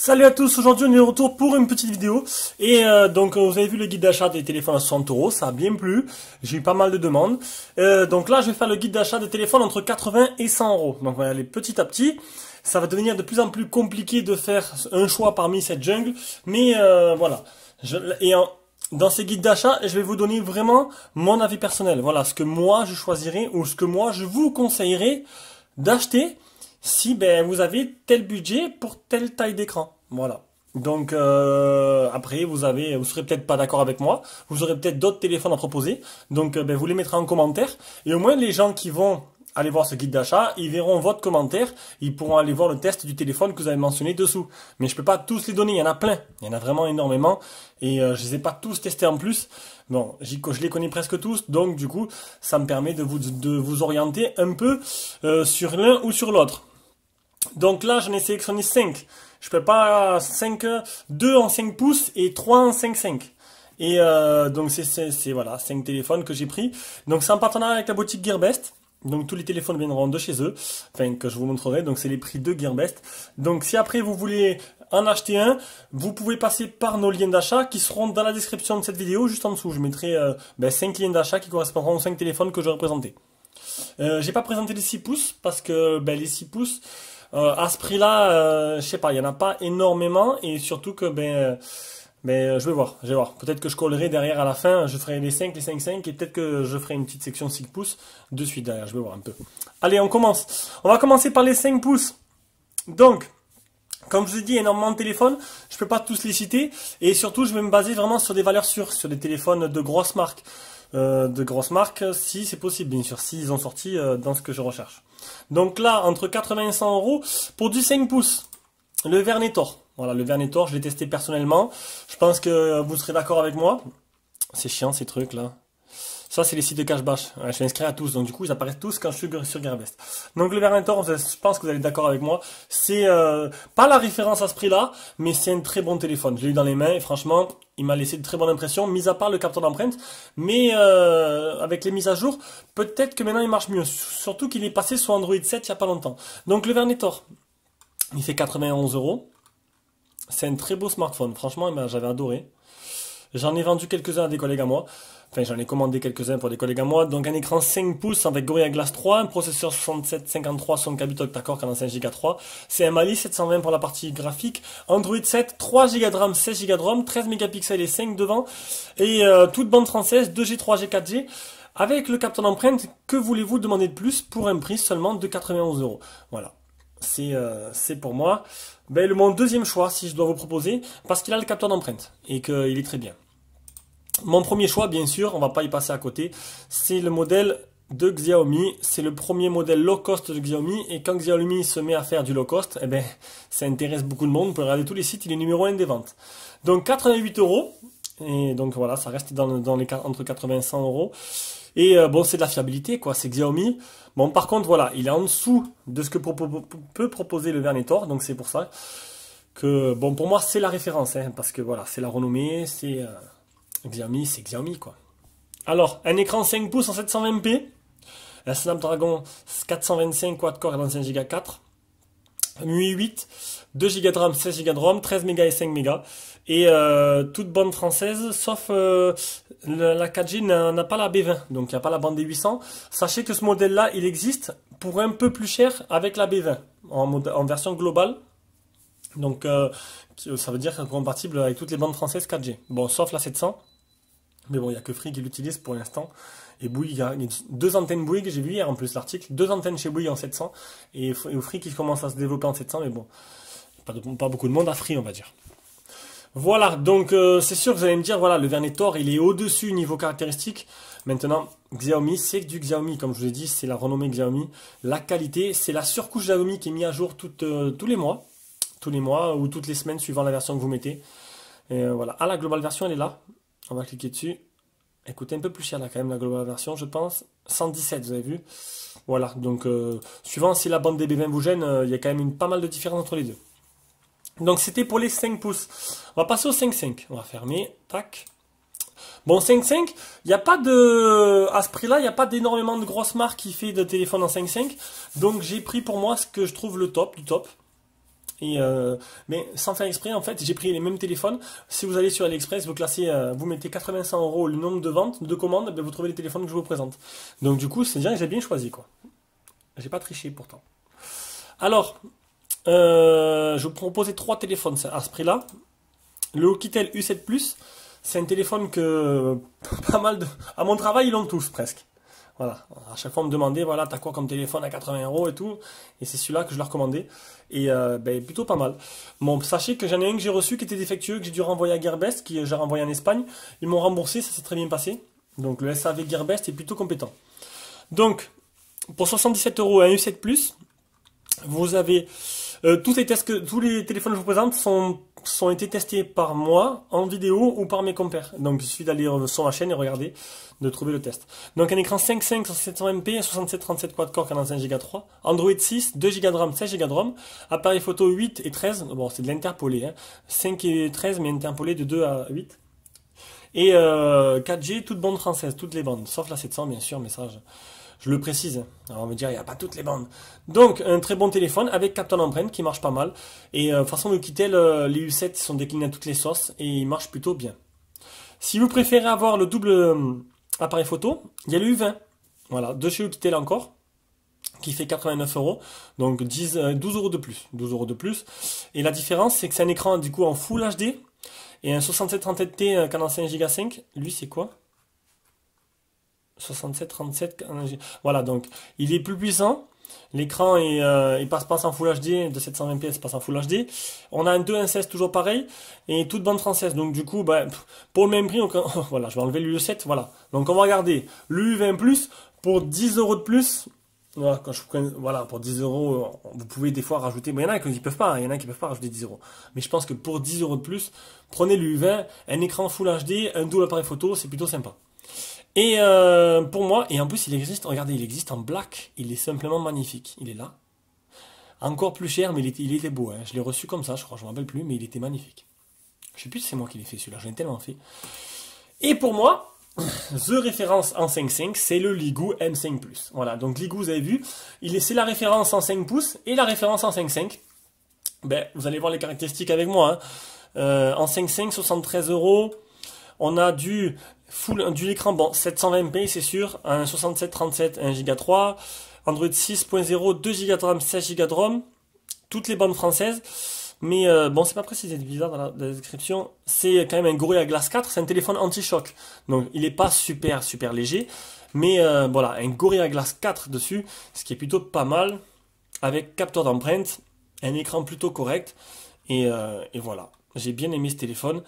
Salut à tous, aujourd'hui on est de retour pour une petite vidéo et donc vous avez vu le guide d'achat des téléphones à 60 euros, ça a bien plu, j'ai eu pas mal de demandes. Donc là je vais faire le guide d'achat des téléphones entre 80 et 100 euros. Donc on va aller petit à petit, ça va devenir de plus en plus compliqué de faire un choix parmi cette jungle, mais voilà. Dans ces guides d'achat, je vais vous donner vraiment mon avis personnel, voilà ce que moi je choisirais ou ce que moi je vous conseillerais d'acheter. Si vous avez tel budget pour telle taille d'écran, voilà. Donc après vous serez peut-être pas d'accord avec moi, vous aurez peut-être d'autres téléphones à proposer. Donc vous les mettrez en commentaire et au moins les gens qui vont aller voir ce guide d'achat, ils verront votre commentaire, ils pourront aller voir le test du téléphone que vous avez mentionné dessous. Mais je peux pas tous les donner, il y en a plein, il y en a vraiment énormément et je les ai pas tous testés en plus. Bon, je les connais presque tous, donc du coup ça me permet de vous orienter un peu sur l'un ou sur l'autre. Donc là, j'en ai sélectionné 5. Je peux pas 2 en 5 pouces et 3 en 5,5. Et donc c'est voilà, 5 téléphones que j'ai pris. Donc c'est en partenariat avec la boutique Gearbest. Donc tous les téléphones viendront de chez eux, enfin que je vous montrerai. Donc c'est les prix de Gearbest. Donc si après vous voulez en acheter un, vous pouvez passer par nos liens d'achat qui seront dans la description de cette vidéo, juste en dessous. Je mettrai 5 liens d'achat qui correspondront aux 5 téléphones que j'aurai présentés. J'ai pas présenté les 6 pouces parce que les 6 pouces à ce prix-là, je sais pas, il y en a pas énormément et surtout que je vais voir. Peut-être que je collerai derrière à la fin, je ferai les 5, les 5,5 et peut-être que je ferai une petite section 6 pouces de suite derrière, je vais voir un peu. Allez, on commence. On va commencer par les 5 pouces. Donc, comme je vous ai dit, énormément de téléphones, je peux pas tous les citer et surtout je vais me baser vraiment sur des valeurs sûres, sur des téléphones de grosses marques. Si c'est possible, bien sûr, s'ils ont sorti dans ce que je recherche. Donc là, entre 80 et 100 euros pour du 5 pouces. Le Vernetor. Voilà, le Vernetor, je l'ai testé personnellement. Je pense que vous serez d'accord avec moi. C'est chiant ces trucs là. Ça, c'est les sites de cash-bash. Ouais, je suis inscrit à tous, donc du coup, ils apparaissent tous quand je suis sur Gearbest. Donc le Vernetor, je pense que vous allez être d'accord avec moi. C'est pas la référence à ce prix-là, mais c'est un très bon téléphone. Je l'ai eu dans les mains et franchement, il m'a laissé de très bonnes impressions, mis à part le capteur d'empreinte. Mais avec les mises à jour, peut-être que maintenant il marche mieux. Surtout qu'il est passé sur Android 7 il n'y a pas longtemps. Donc le Vernetor, il fait 91 euros. C'est un très beau smartphone. Franchement, j'avais adoré. J'en ai vendu quelques-uns à des collègues à moi. Enfin, j'en ai commandé quelques-uns pour des collègues à moi. Donc, un écran 5 pouces avec Gorilla Glass 3, un processeur 6753 son Kabit octa-core 45 Go 3. C'est un Mali 720 pour la partie graphique. Android 7, 3 Go de RAM, 16 Go de ROM, 13 mégapixels et 5 devant. Et toute bande française, 2G, 3G, 4G. Avec le capteur d'empreinte, que voulez-vous demander de plus pour un prix seulement de 91 euros? Voilà. C'est pour moi mon deuxième choix si je dois vous proposer, parce qu'il a le capteur d'empreinte et qu'il est très bien. Mon premier choix, bien sûr, on va pas y passer à côté, c'est le modèle de Xiaomi. C'est le premier modèle low cost de Xiaomi et quand Xiaomi se met à faire du low cost, ça intéresse beaucoup de monde. Vous pouvez regarder tous les sites, il est numéro 1 des ventes. Donc 88 euros et donc voilà, ça reste dans les entre 80 et 100 euros. Et c'est de la fiabilité, quoi, c'est Xiaomi. Bon, par contre, voilà, il est en dessous de ce que peut proposer le Vernetor, donc c'est pour ça que, pour moi, c'est la référence, hein, parce que voilà, c'est la renommée, c'est Xiaomi, quoi. Alors, un écran 5 pouces en 720p, un Snapdragon 425 quad-core 45 Go 4, MUI 8, 2 Go de RAM, 16 Go de ROM, 13 mégas et 5 mégas. Et toute bande française, sauf la 4G n'a pas la B20, donc il n'y a pas la bande des 800. Sachez que ce modèle-là, il existe pour un peu plus cher avec la B20, en version globale. Donc ça veut dire qu'il est compatible avec toutes les bandes françaises 4G. Bon, sauf la 700. Mais bon, il n'y a que Free qui l'utilise pour l'instant. Et Bouygues, il y a 2 antennes Bouygues, j'ai vu hier en plus l'article, 2 antennes chez Bouygues en 700. Et Free qui commence à se développer en 700, mais bon, pas beaucoup de monde à Free, on va dire. Voilà, donc c'est sûr que vous allez me dire, voilà, le Vernetor, il est au-dessus niveau caractéristiques. Maintenant, Xiaomi, c'est que du Xiaomi, comme je vous ai dit, c'est la renommée Xiaomi. La qualité, c'est la surcouche Xiaomi qui est mise à jour tous les mois ou toutes les semaines suivant la version que vous mettez. Et voilà, la global version, elle est là. On va cliquer dessus. Elle coûte un peu plus cher là quand même la global version, je pense. 117, vous avez vu. Voilà, donc suivant si la bande DB20 vous gêne, il y a quand même pas mal de différence entre les deux. Donc c'était pour les 5 pouces. On va passer au 5,5. On va fermer. Tac. Bon, 5,5, il n'y a pas de... À ce prix-là, il n'y a pas d'énormément de grosses marques qui fait de téléphone en 5,5. Donc j'ai pris pour moi ce que je trouve le top du top. Mais sans faire exprès, en fait, j'ai pris les mêmes téléphones. Si vous allez sur AliExpress, vous classez, vous mettez 85 euros le nombre de ventes, de commandes, ben vous trouvez les téléphones que je vous présente. Donc du coup, c'est bien que j'ai bien choisi, quoi. J'ai pas triché pourtant. Alors, je vous proposais 3 téléphones à ce prix-là. Le Oukitel U7 Plus, c'est un téléphone que pas mal de... À mon travail, ils l'ont tous presque. Voilà. À chaque fois, on me demandait, voilà, t'as quoi comme téléphone à 80 euros et tout. Et c'est celui-là que je leur commandais. Et ben, plutôt pas mal. Bon, sachez que j'en ai un que j'ai reçu qui était défectueux, que j'ai dû renvoyer à Gearbest, qui j'ai renvoyé en Espagne. Ils m'ont remboursé, ça s'est très bien passé. Donc le SAV Gearbest est plutôt compétent. Donc, pour 77 euros un U7 Plus, vous avez tous les téléphones que je vous présente sont été testés par moi en vidéo ou par mes compères. Donc il suffit d'aller sur ma chaîne et regarder, de trouver le test. Donc un écran 5.5 sur 720p, 6737 quad-core 45 Go 3, Android 6, 2 Go de RAM, 16 Go de ROM, appareil photo 8 et 13, bon c'est de l'interpolé, hein, 5 et 13 mais interpolé de 2 à 8. Et 4G, toutes bandes françaises, toutes les bandes, sauf la 700 bien sûr, mais ça je le précise. Alors on va me dire, il n'y a pas toutes les bandes. Donc, un très bon téléphone avec capteur d'empreinte qui marche pas mal. Et de toute façon, le Oukitel, les U7 sont déclinés à toutes les sauces et ils marchent plutôt bien. Si vous préférez avoir le double appareil photo, il y a le U20. Voilà, de chez Oukitel encore, qui fait 89 euros. Donc 12 euros de plus. 12 euros de plus. Et la différence, c'est que c'est un écran du coup en Full HD et un 6737T 45 Go 5. Lui, c'est quoi? 67, 37, voilà, donc il est plus puissant. L'écran il passe pas en Full HD, de 720p, il passe en Full HD. On a un 2.16 toujours pareil, et toute bande française. Donc du coup, bah, pour le même prix, donc, voilà, je vais enlever le U7, voilà. Donc on va regarder le U20 Plus pour 10 euros de plus. Voilà, voilà, pour 10 euros, vous pouvez des fois rajouter. Mais il y en a qui peuvent pas, il y en a qui peuvent pas rajouter 10 euros. Mais je pense que pour 10 euros de plus, prenez le U20, un écran Full HD, un double appareil photo, c'est plutôt sympa. Et pour moi, et en plus il existe, regardez, il existe en black, il est simplement magnifique, il est là. Encore plus cher, mais il était beau, hein. Je l'ai reçu comme ça, je crois, je ne me rappelle plus, mais il était magnifique. Je sais plus si c'est moi qui l'ai fait celui-là, j'en ai tellement fait. Et pour moi, the référence en 5.5, c'est le Ligoo M5 Plus. Voilà, donc Ligoo, vous avez vu, c'est la référence en 5 pouces et la référence en 5.5. Ben, vous allez voir les caractéristiques avec moi, hein. En 5.5, 73 euros. On a du écran, bon, 720p, c'est sûr, un 6737, 1 Go 3, Android 6.0, 2 Go de RAM, 16 Go de ROM, toutes les bandes françaises. Mais bon, c'est pas précisé, c'est bizarre dans la description. C'est quand même un Gorilla Glass 4, c'est un téléphone anti-choc. Donc il est pas super léger, mais voilà, un Gorilla Glass 4 dessus, ce qui est plutôt pas mal, avec capteur d'empreinte, un écran plutôt correct, et voilà. J'ai bien aimé ce téléphone.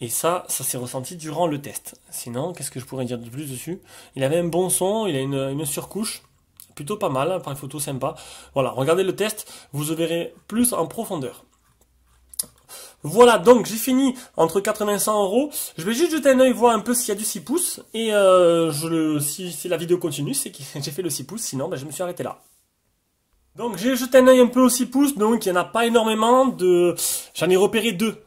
Et ça s'est ressenti durant le test. Sinon, qu'est-ce que je pourrais dire de plus dessus? Il avait un bon son, il a une surcouche, plutôt pas mal, appareil photo sympa. Voilà, regardez le test, vous verrez plus en profondeur. Voilà, donc j'ai fini entre 80 et 100 euros. Je vais juste jeter un œil, voir un peu s'il y a du 6 pouces. Et si la vidéo continue, c'est que j'ai fait le 6 pouces, sinon ben, je me suis arrêté là. Donc j'ai jeté un œil un peu au 6 pouces, donc il n'y en a pas énormément. J'en ai repéré deux.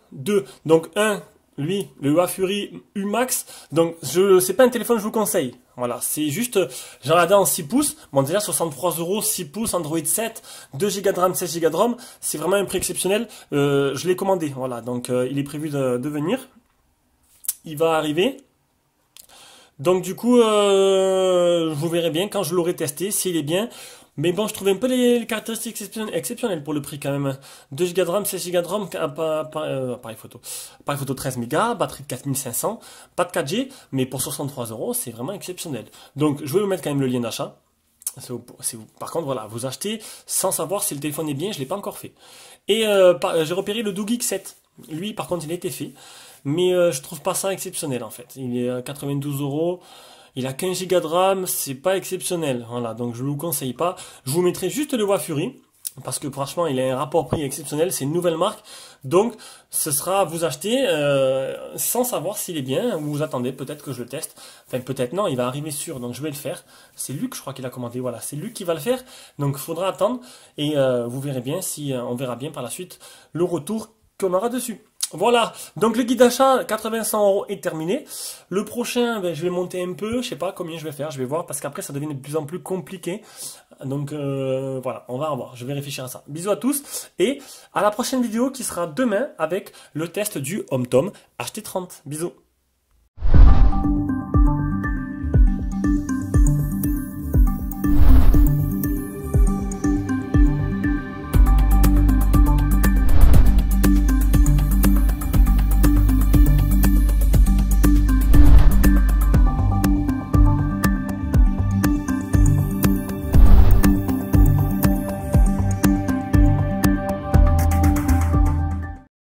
Donc un, lui, le Huawei U-Max, donc c'est pas un téléphone que je vous conseille. Voilà, c'est juste, j'ai regardé en 6 pouces, bon déjà 63 euros, 6 pouces, Android 7, 2 Go de RAM, 16 Go de ROM, c'est vraiment un prix exceptionnel. Je l'ai commandé, voilà, donc il est prévu de venir. Il va arriver. Donc du coup, vous verrez bien quand je l'aurai testé, s'il est bien. Mais bon, je trouvais un peu les caractéristiques exceptionnelles pour le prix quand même. 2 Go de RAM, 16 Go de ROM, appareil photo. Appareil photo 13 mégas, batterie de 4500, pas de 4G, mais pour 63 euros, c'est vraiment exceptionnel. Donc, je vais vous mettre quand même le lien d'achat. Par contre, voilà, vous achetez sans savoir si le téléphone est bien, je ne l'ai pas encore fait. Et j'ai repéré le Doogee X7. Lui, par contre, il a été fait. Mais je trouve pas ça exceptionnel en fait. Il est à 92 euros. Il a 15 Go de RAM, c'est pas exceptionnel. Voilà, donc je ne vous conseille pas. Je vous mettrai juste le Huawei, parce que franchement, il a un rapport prix exceptionnel. C'est une nouvelle marque. Donc, ce sera à vous acheter sans savoir s'il est bien. Vous attendez peut-être que je le teste. Enfin, peut-être non, il va arriver sûr. Donc, je vais le faire. C'est Luc, je crois qu'il a commandé. Voilà, c'est Luc qui va le faire. Donc, il faudra attendre. Et vous verrez bien si on verra bien par la suite le retour qu'on aura dessus. Voilà, donc le guide d'achat 80-100 € est terminé. Le prochain, ben, je vais monter un peu, je sais pas combien je vais faire, je vais voir, parce qu'après ça devient de plus en plus compliqué. Donc voilà, on va voir, je vais réfléchir à ça. Bisous à tous, et à la prochaine vidéo qui sera demain avec le test du HomeTom HT30. Bisous.